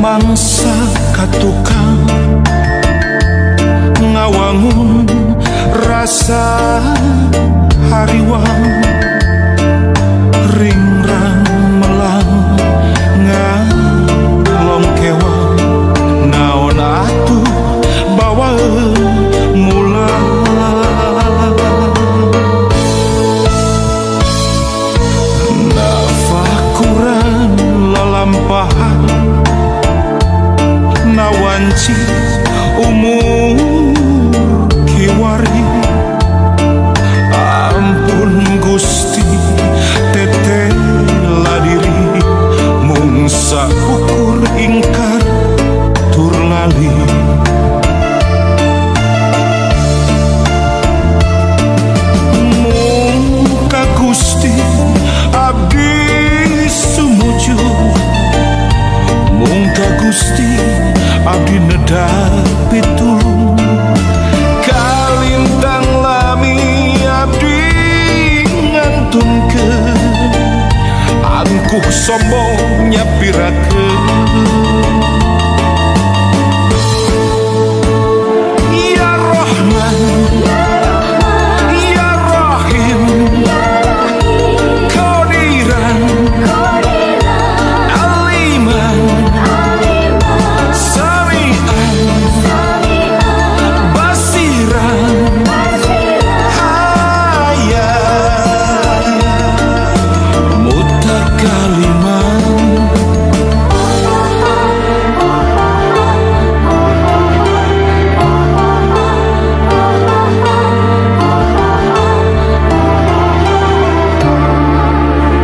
mangsa katukang ngawangun rasa hariwang ringrang melang ngalong kewang naon atuh bawa mulang nafakuran lalampahan nawanci umur kiwari ampun Gusti teteh ladiri mung saukur ingkar tur lali mung ka Gusti abdi sumuju mung ka Gusti abdi nedapi tulung kalintang lami abdi ngantunkeun angkuh sombong nyapirakeun ya Rahman ya Rahim Qadiran Aliman Sami'an Basiran Hayat Mutakaliman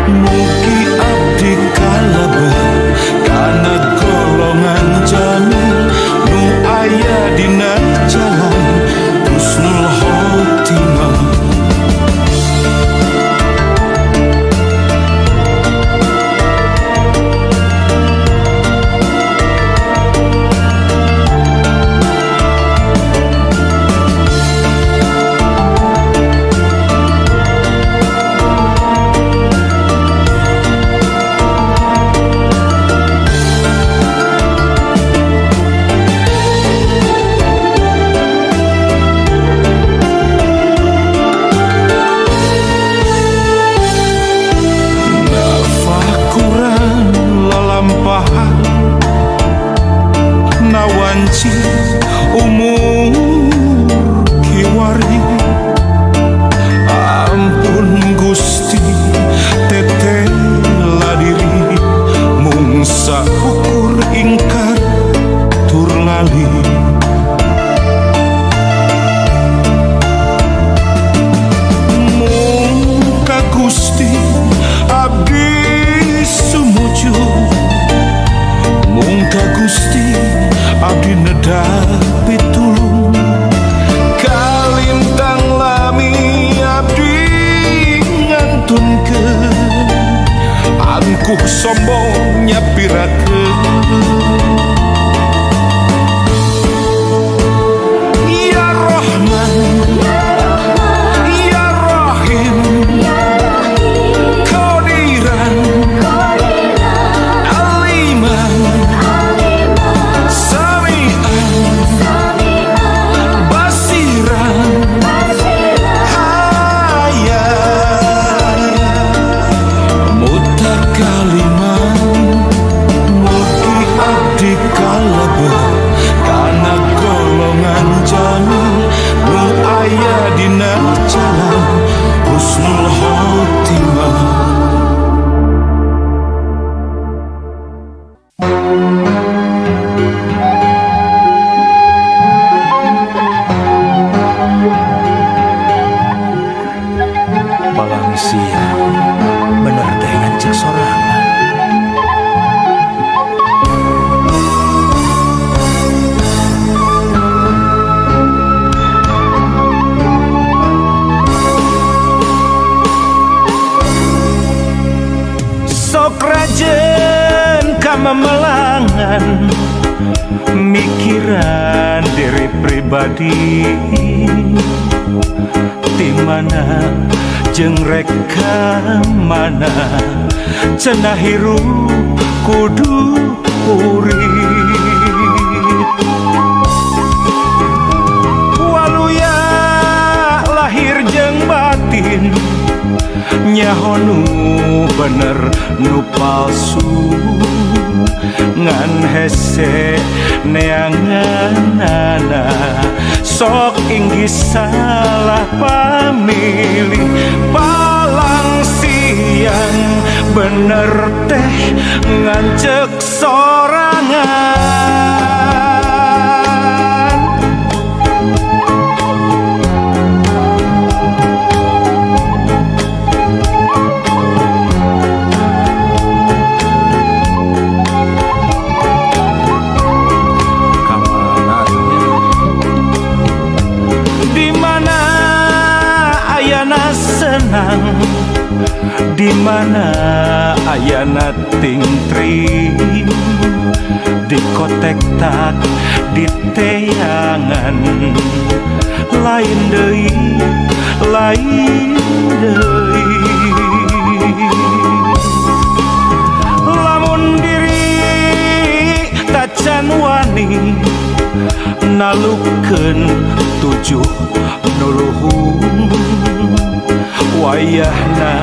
mugi abdi kalebet kana golongan jamil nu aya dina jalan husnul khotimah nafakuran lalampahan nawanci umur kiwari ampun Gusti teteh ladiri mung saukur ingkar tur lali mung ka Gusti abdi sumuju mung ka Gusti abdi nedapi tulung kalintang lami abdi ngantunkeun angkuh sombong nyapirakeun ya Rahman ya Rahim Qadiran Aliman Sami'an Basiran Hayat Mutakaliman mugi abdi kalebet kana golongan jamil nu aya dina jalan husnul khotimah. Balang siang bener teh ngancek sorangan sok rajen kamamelangan mikiran diri pribadi di mana jeung reka mana cenah hirup kudu urip nu bener nu palsu ngan hese neanganana sok inggih salah pamilih palang siang bener teh ngancek sorangan di mana ayana ting trim di kotek tak di teangan lain deui lamun diri tacan wani nalukeun tujuh nuluhung wayahna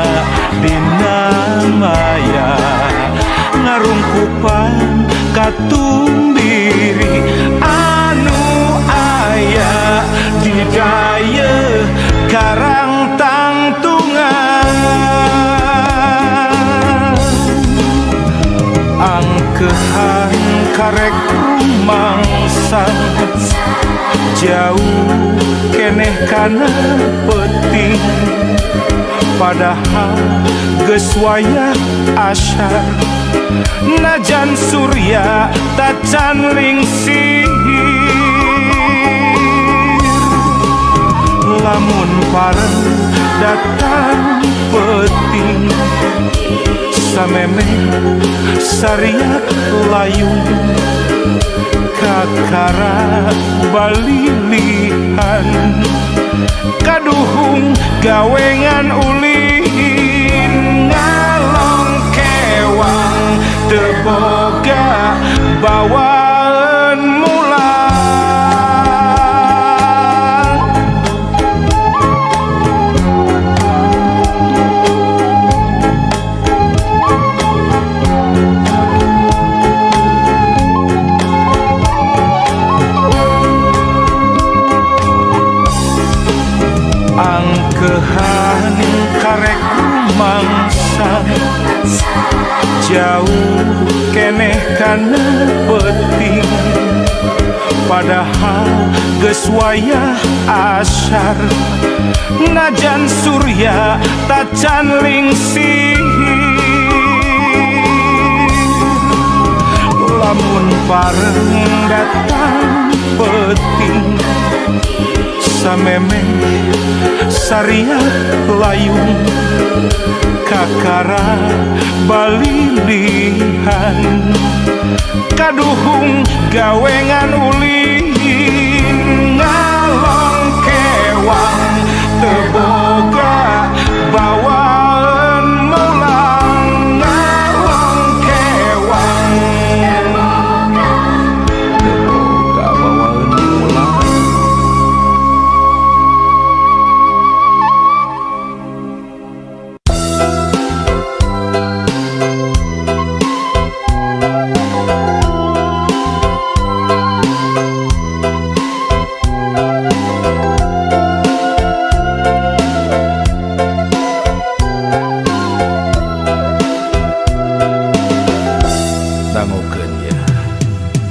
dina maya ngarungkupan katumbiri anu aya di daya karang tangtungan angkehan karek rumangsang jauh keneh kana penting padahal geus wayah asyar najan surya tacan lingsir lamun pareng datang penting sameme sariak layung kakara balilihan kaduhung gawengan ulin ngalong kewang teboga bawaan mulang angkehan karek rumangsang jauh keneh kana penting padahal geus wayah asyar najan surya tacan lingsir lamun pareng datang penting sameme sariak layung kakara balilihan kaduhung gawengan ulin ngalong kewang teboga bawaan mulang ngalong kewang teboga bawaan mulang.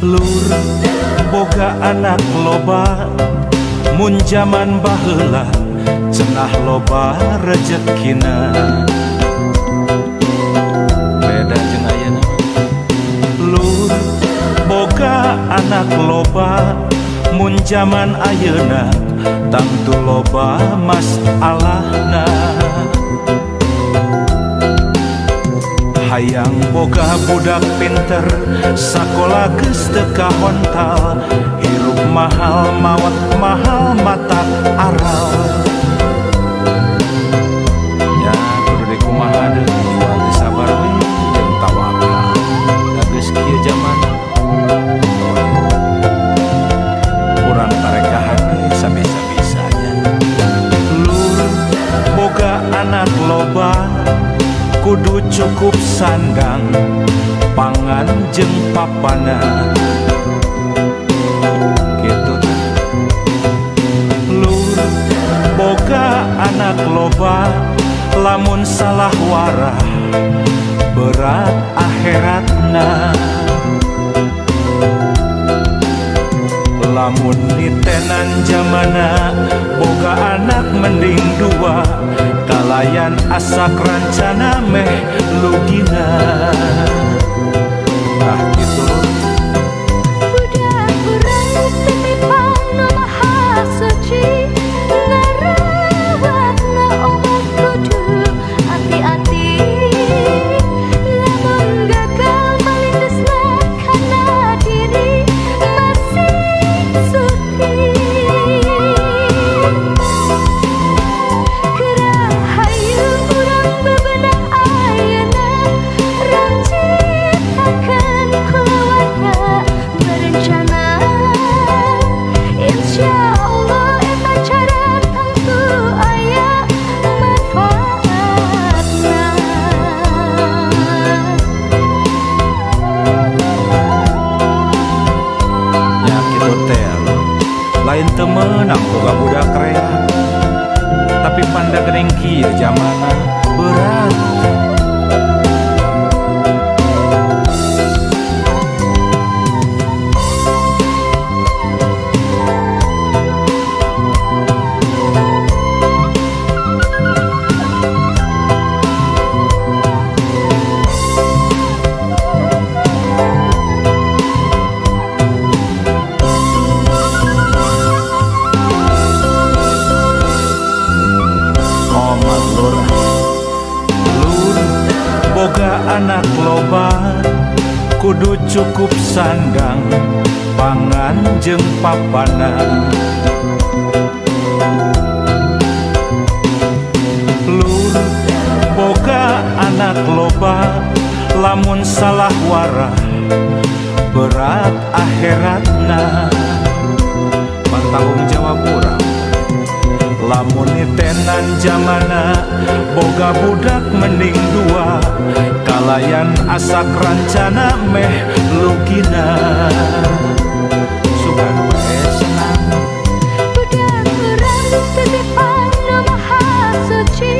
Lur boga anak loba mun jaman baheula cenah loba rezekina beda jeung ayeuna lur boga anak loba mun jaman ayeuna tangtu loba masalahna hayang boga budak pinter sakola geus teu kahontal hirup mahal mawat mahal mata aral nya kudu dikumaha deui jual teh sabar we jeung tawakal da geus kieu zaman urang tarekahan sabisa-bisanya lur boga anak loba pangan jeung papana gitu teh. Lur boga anak loba lamun salah warah berat akhiratna. Lamun nitenan zamana boga anak mending dua, kalayan asak rancana meh lugina. Nah gitu. Budak urang titipan nu maha suci, ngarawatna obat kudu hati-hati. Lamun gagal malindesna kana diri masih suci. Kerahayu urang bebenah ayeuna rancitakeun keluarga berencana. Insya Allah eta cara tangtu aya manfaatna. Ya kitu teh lain teu meunang boga budak rea, tapi panda geuning kieu zamana berat. Lur boga anak loba kudu cukup sandang pangan jeung papana. Lur boga anak loba lamun salah warah berat akhiratna. Tanggung jawab urang. Lamun nitenan zamana boga budak mending dua, kalayan asak rancana meh lugina. Sugan wae senang. Budak urang titipan nu maha suci,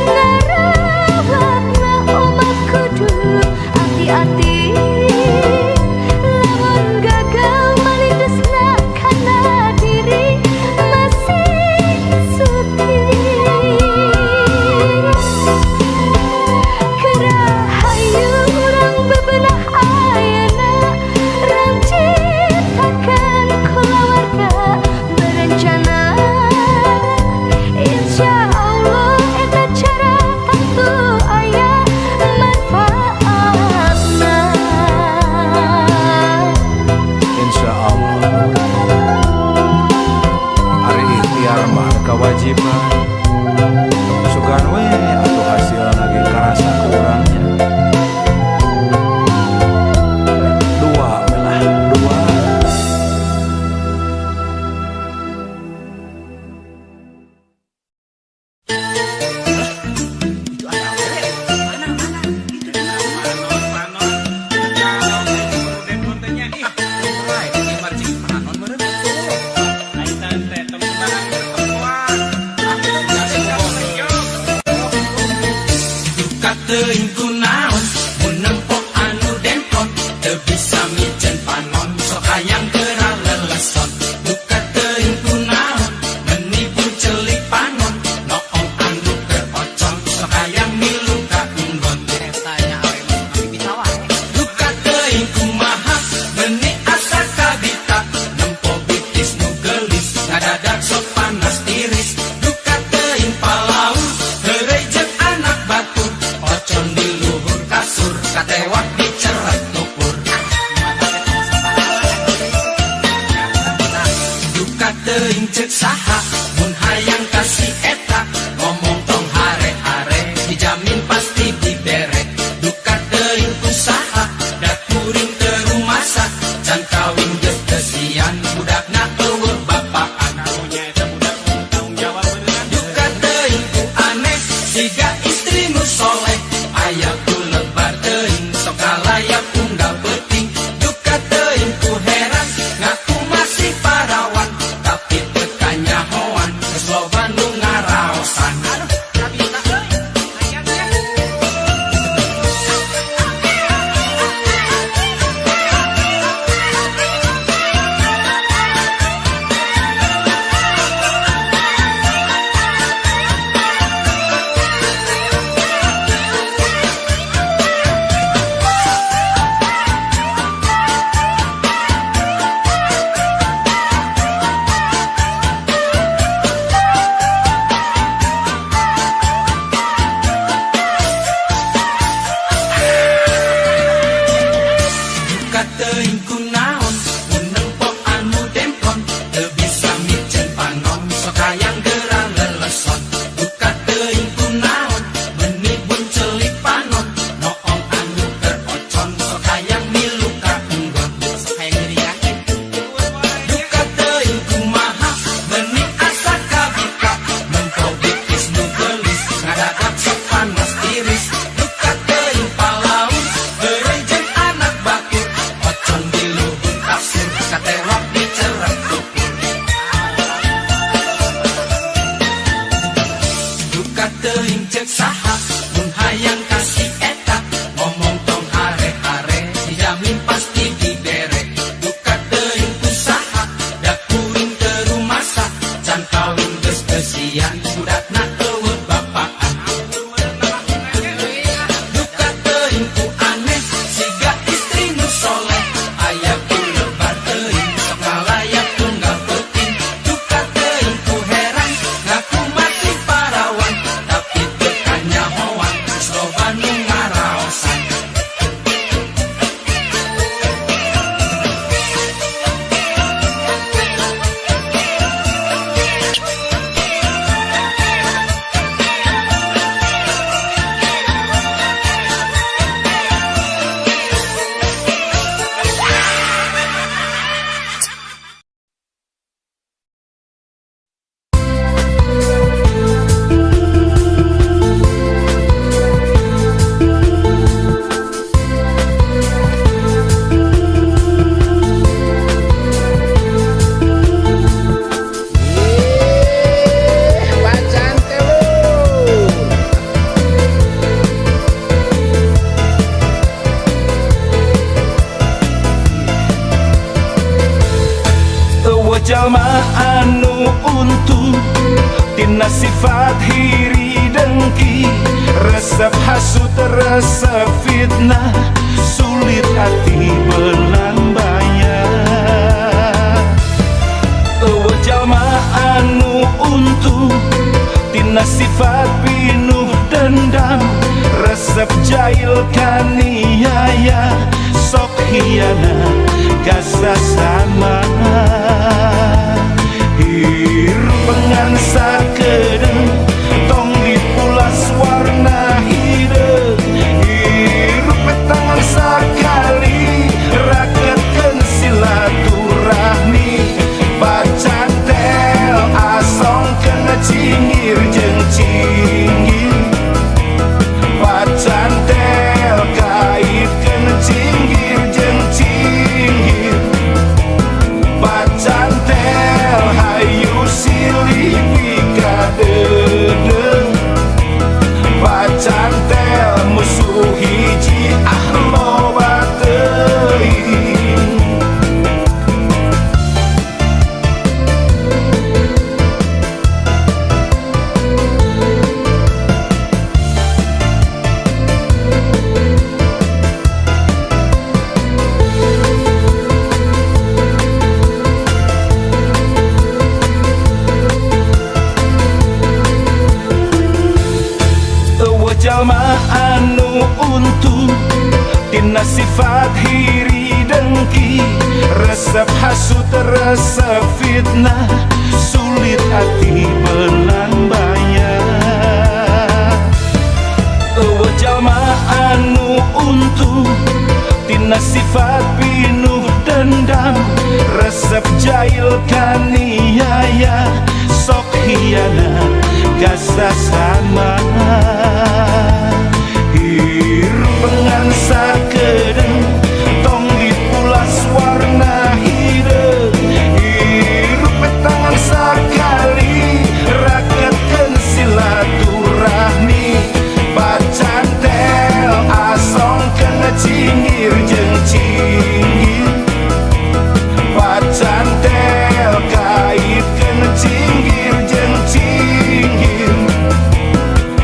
ngarawatna umat kudu hati-hati. Lamun gagal malindesna kana diri masih suci. Kerahayu urang bebenah ayeuna rancitakeun jalma anu untung tina sifat hiri dengki, resep hasut resep fitnah, sulit hati belang bayar. Eueuh jalma anu untung tina sifat pinuh dendam, resep jahil kaniaya, sok hianat gasa sama. Hirup pengan sakedeung tong dipulas warna hideung, hirup petangan sakali raketkeun silaturahmi, bacantel asongkeun cingir jeung cinggir, bacantel kaitkeun cingir jeung cinggir, bacantel hayu silih pikadedeung, bacantel musuh hiji loba teuing. Jalma anu untung tina sifat hiri dengki, resep hasut resep fitnah, sulit hati belang bayar. Eueuh jalma anu untung tina sifat pinuh dendam, resep jahil kaniaya, sok hianat gasa sama. Hirup pengan sakedeung tong dipulas warna hideung, hirup petangan sakali raketkeun silaturahmi, bacantel asongkeun cingir jeung cinggir, bacantel kaitkeun cinggir jeung cinggir,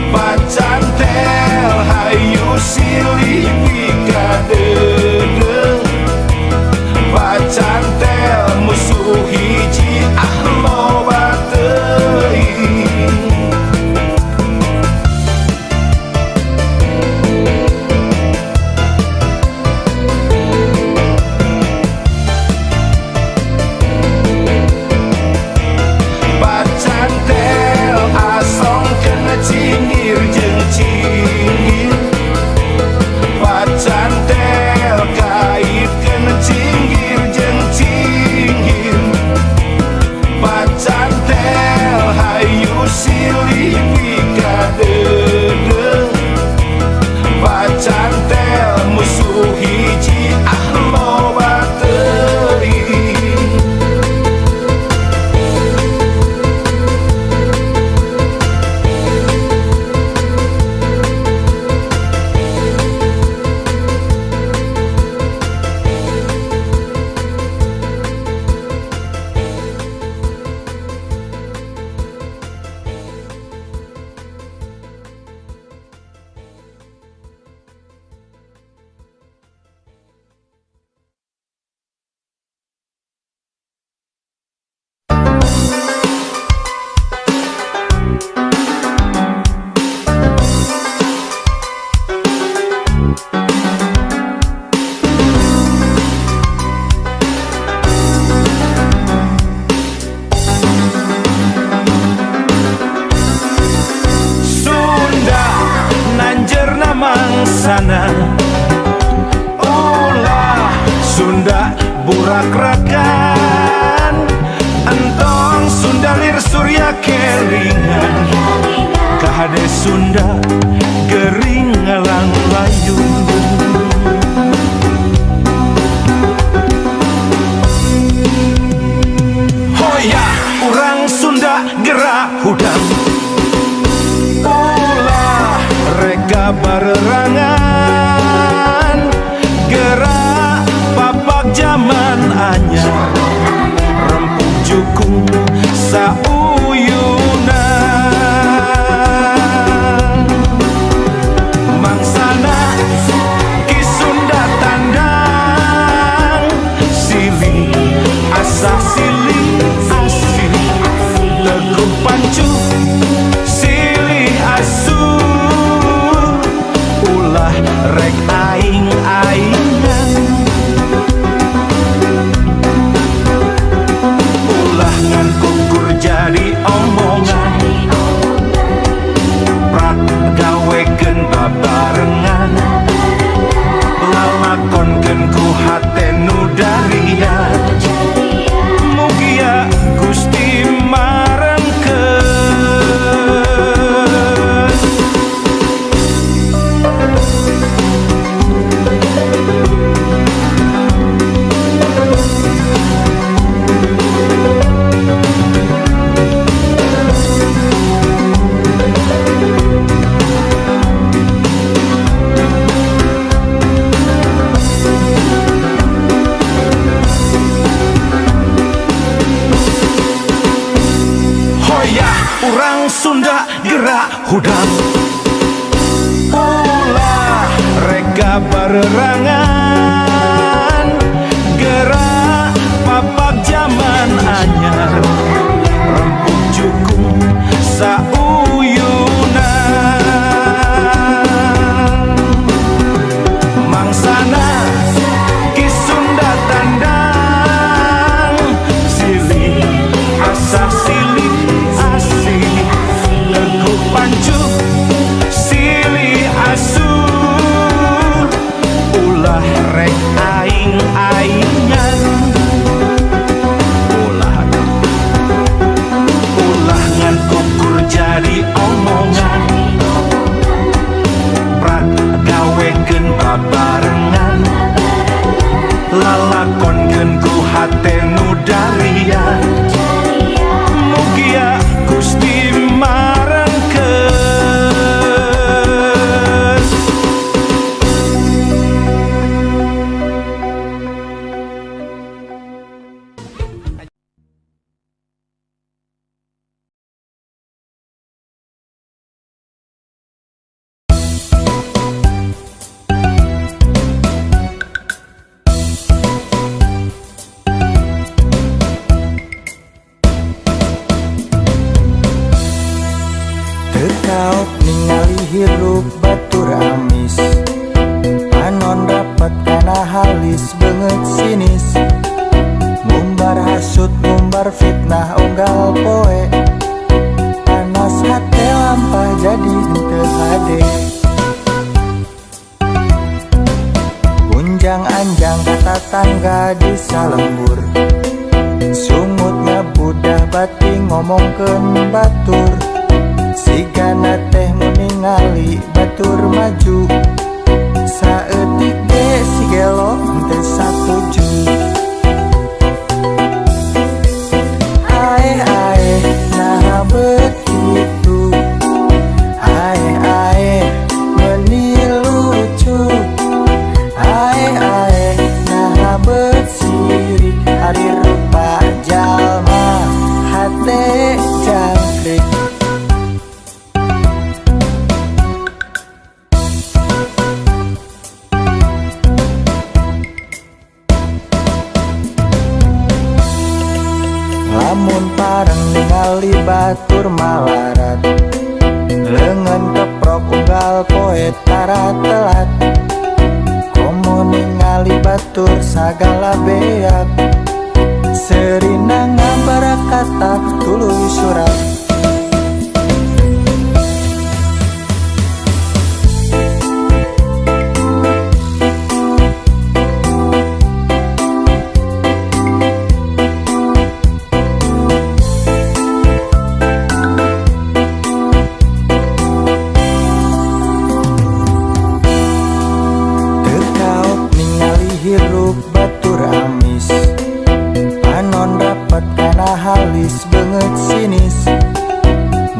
bacantel hayu silih pikadedeung, bacantel musuh hiji loba teuing. Bacantel asongkeun cingir jeung cinggir, bacantel kaitkeun cinggir jeung cinggir, bacantel hayu silih pikadedeung, bacantel musuh hiji loba teuing. Mangsana ulah Sunda burak-rakan, entong Sunda lir surya kelingan, kahade Sunda gering ngalang layung. Hoya urang Sunda gerak hudang, ulah reka barerangan, gerak papak zaman anyar, rempuk juk Hudan ulah reka bererangan gerak papak zaman anyar rempuk jukung sauyunan mangsana kisunda tandang silih asah silih asih teguh pancuk silih asuh ulah rek aing-aingan ulah ngan kukur jadi omongan prak gawekeun babarengan lalakonkeun ku hate nu darian mugia Gusti marengkeun. Tekaok ningali hirup batur amis panon rapat kana halis beungeut sinis ngumbar hasut ngumbar fitnah unggal poe panas hate lampah jadi henteu hade unjang anjang kata tangga di salembur sungut ngabudah bati ngomongkeun batur sigana teh ningali batur maju saeutik ge si gelo teu satuju ae nah begitu ae meuni lucu ae nah besirik ari rupa jalma hate jangkrik lamun pareng ningali batur malarat leungeun keprok unggal poe tara telat komo ningali batur sagala beak serina ngabarakata tuluy surat hirup batur amis panon rapat kana halis beungeut sinis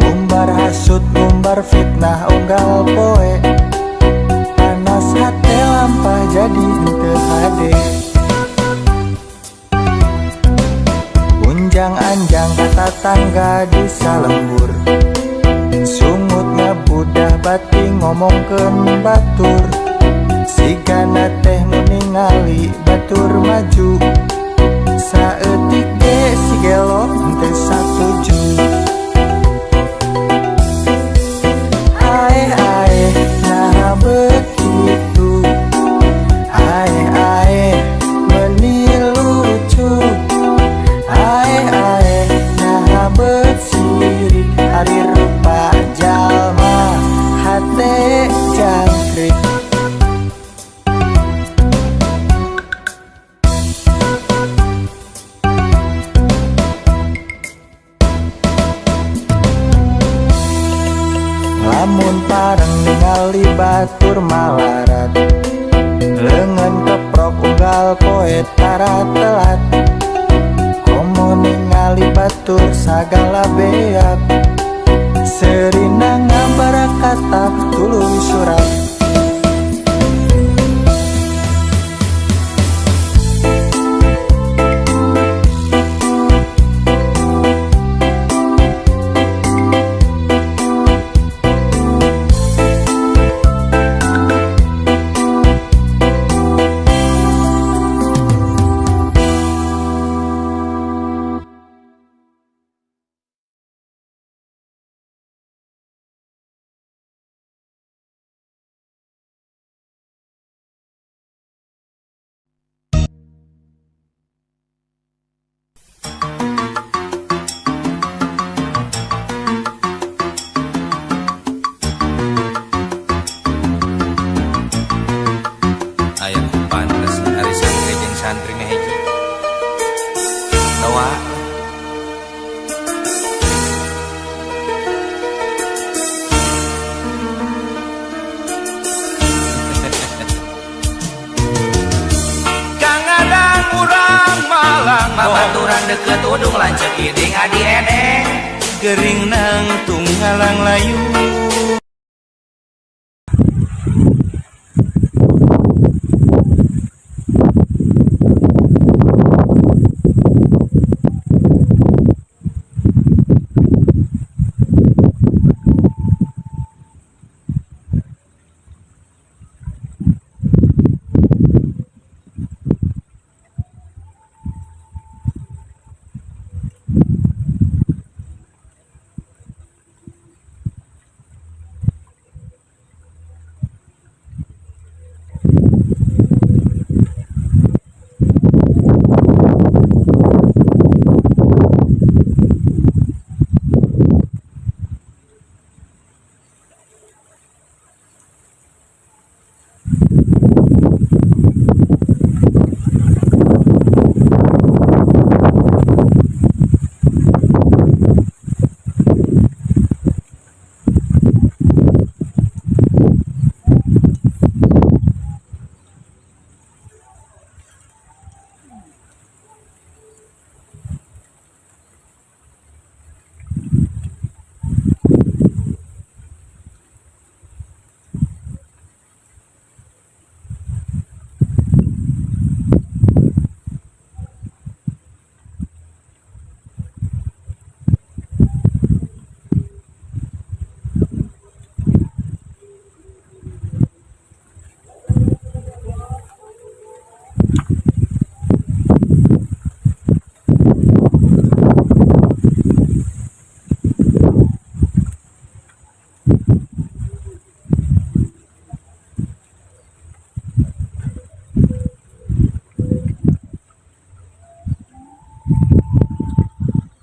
ngumbar hasut ngumbar fitnah unggal poe panas hate lampah jadi henteu hade unjang anjang kata tangga di salembur sungut ngabudah bati ngomongkeun batur sigana teh ningali batur maju saeutik ge si gelo teu satuju ae nah begitu ae meuni lucu ae nah besirik ari rupa jalma hate jangkrik lamun pareng ningali batur malarat leungeun keprok unggal poe tara telat komo ningali batur sagala beak serina ngabarakata tuluy surat santrina hiji doa Kangadang urang malang babaturan deket udung lanceuk iding adi eneng gering nang tunggalang layu